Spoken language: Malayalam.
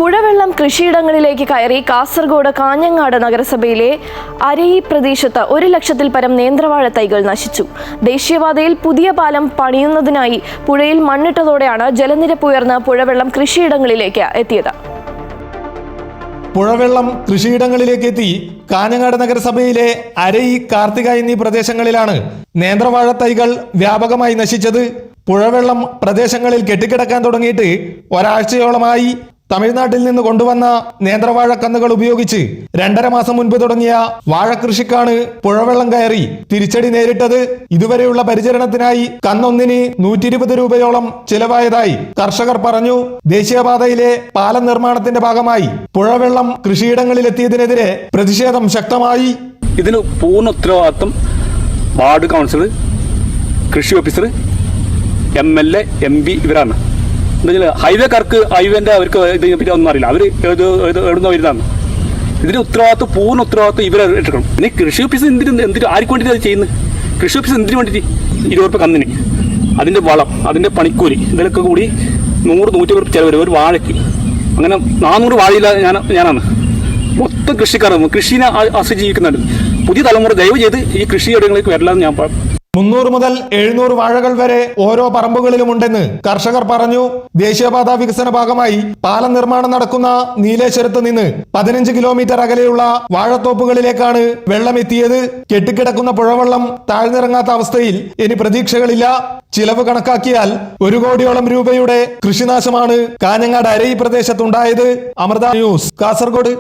പുഴവെള്ളം കൃഷിയിടങ്ങളിലേക്ക് കയറി കാസർഗോഡ് കാഞ്ഞങ്ങാട് നഗരസഭയിലെ അരയി പ്രദേശത്ത് 1 ലക്ഷത്തിൽ പരം നേന്ത്രവാഴ തൈകൾ നശിച്ചു. ദേശീയപാതയിൽ പുതിയ പാലം പണിയുന്നതിനായി പുഴയിൽ മണ്ണിട്ടതോടെയാണ് ജലനിരപ്പ് ഉയർന്ന് പുഴവെള്ളം കൃഷിയിടങ്ങളിലേക്ക് എത്തിയത്. പുഴവെള്ളം കൃഷിയിടങ്ങളിലേക്ക് എത്തി കാഞ്ഞങ്ങാട് നഗരസഭയിലെ അരയി, കാർത്തിക എന്നീ പ്രദേശങ്ങളിലാണ് നേന്ത്രവാഴ തൈകൾ വ്യാപകമായി നശിച്ചത്. പുഴവെള്ളം പ്രദേശങ്ങളിൽ കെട്ടിക്കിടക്കാൻ തുടങ്ങിയിട്ട് ഒരാഴ്ചയോളമായി. തമിഴ്നാട്ടിൽ നിന്ന് കൊണ്ടുവന്ന നേന്ത്രവാഴ കന്നുകൾ ഉപയോഗിച്ച് 2.5 മാസം മുൻപ് തുടങ്ങിയ വാഴകൃഷിക്കാണ് പുഴവെള്ളം കയറി തിരിച്ചടി നേരിട്ടത്. ഇതുവരെയുള്ള പരിചരണത്തിനായി കന്നൊന്നിന് 120 രൂപയോളം ചിലവായതായി കർഷകർ പറഞ്ഞു. ദേശീയപാതയിലെ പാലം നിർമ്മാണത്തിന്റെ ഭാഗമായി പുഴവെള്ളം കൃഷിയിടങ്ങളിൽ എത്തിയതിനെതിരെ പ്രതിഷേധം ശക്തമായി. ഇതിന് പൂർണ്ണ ഉത്തരവാദിത്വം വാർഡ് കൗൺസിലർ, കൃഷി ഓഫീസർ, MLA, MP ഇവരാണ്. എന്താ ഹൈവേക്കാർക്ക് ഹൈവേന്റെ അവർക്ക് ഇതിനെ പറ്റി ഒന്നും അറിയില്ല. അവർ എവിടുന്ന വരുന്നതാണ്. ഇതിന്റെ ഉത്തരവാദിത്വം, പൂർണ്ണ ഉത്തരവാദിത്വം ഇവരെ എടുക്കണം. ഇനി കൃഷി ഓഫീസ് എന്തിനു ആർക്ക് വേണ്ടിയിട്ട് അത് ചെയ്യുന്നത്? കൃഷി ഓഫീസ് എന്തിനു വേണ്ടിയിട്ട് 20 രൂപ കന്നിന്, അതിന്റെ വളം, അതിന്റെ പണിക്കൂലി, ഇതിലൊക്കെ കൂടി 100-150 രൂപ ചിലവ് വരും ഒരു വാഴയ്ക്ക്. അങ്ങനെ 400 വാഴയില്ല ഞാനാണ്. മൊത്തം കൃഷിക്കാരാണ്, കൃഷിനെ ആശ്രയിച്ച് ജീവിക്കുന്നുണ്ട്. പുതിയ തലമുറ ദയവ് ചെയ്ത് ഈ കൃഷിയിടങ്ങളിലേക്ക് വരില്ലെന്ന് ഞാൻ 300 മുതൽ 700 വാഴകൾ വരെ ഓരോ പറമ്പുകളിലുമുണ്ടെന്ന് കർഷകർ പറഞ്ഞു. ദേശീയപാത വികസന ഭാഗമായി പാലം നിർമ്മാണം നടക്കുന്ന നീലേശ്വരത്ത് നിന്ന് 15 കിലോമീറ്റർ അകലെയുള്ള വാഴത്തോപ്പുകളിലേക്കാണ് വെള്ളം എത്തിയത്. കെട്ടിക്കിടക്കുന്ന പുഴവെള്ളം താഴ്ന്നിറങ്ങാത്ത അവസ്ഥയിൽ ഇനി പ്രതീക്ഷകളില്ല. ചിലവ് കണക്കാക്കിയാൽ 1 കോടിയോളം രൂപയുടെ കൃഷിനാശമാണ് കാഞ്ഞങ്ങാട് അരയി പ്രദേശത്തുണ്ടായത്. അമൃത ന്യൂസ്, കാസർഗോഡ്.